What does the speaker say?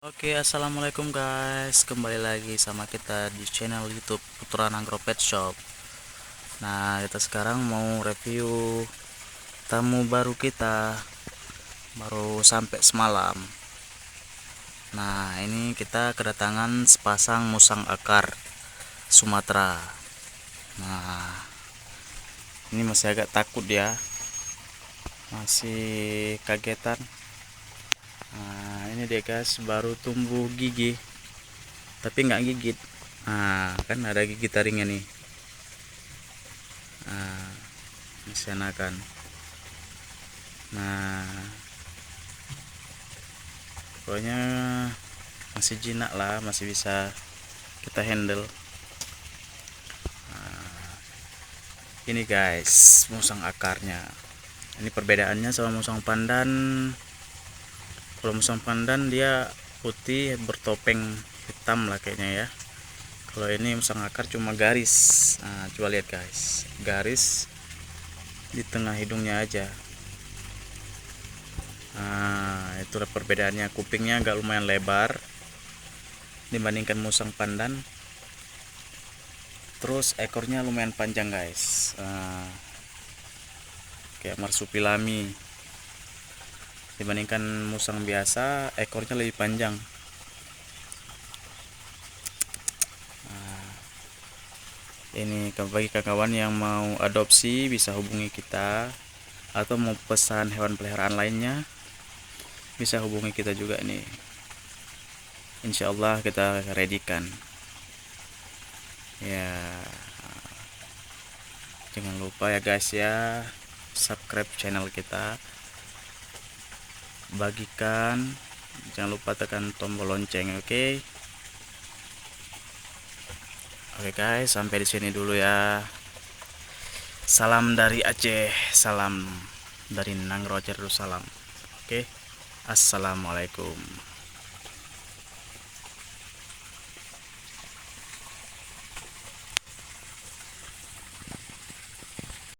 Oke, assalamualaikum guys, kembali lagi sama kita di channel YouTube Putra Nanggro Pet Shop. Nah, kita sekarang mau review tamu baru kita, baru sampai semalam. Nah, ini kita kedatangan sepasang musang akar Sumatera. Nah, ini masih agak takut dia, masih kagetan. Nah, ini dia guys, baru tumbuh gigi tapi nggak gigit. Nah, kan ada gigi taringnya nih. Nah, masih anakan. Nah, pokoknya masih jinak lah, masih bisa kita handle. Nah, ini guys, musang akarnya. Ini perbedaannya sama musang pandan. Kalau musang pandan dia putih bertopeng hitam lah kayaknya ya. Kalau ini musang akar cuma garis. Nah, coba lihat guys, garis di tengah hidungnya aja. Nah, itulah perbedaannya. Kupingnya agak lumayan lebar dibandingkan musang pandan. Terus ekornya lumayan panjang guys. Kayak marsupilami. Dibandingkan musang biasa, ekornya lebih panjang. Ini bagi kawan yang mau adopsi bisa hubungi kita, atau mau pesan hewan peliharaan lainnya bisa hubungi kita juga nih. Insya Allah kita readykan ya. Jangan lupa ya guys ya, subscribe channel kita, bagikan, jangan lupa tekan tombol lonceng. Oke guys, sampai di sini dulu ya. Salam dari Aceh, salam dari Nanggro Darussalam. Oke, assalamualaikum.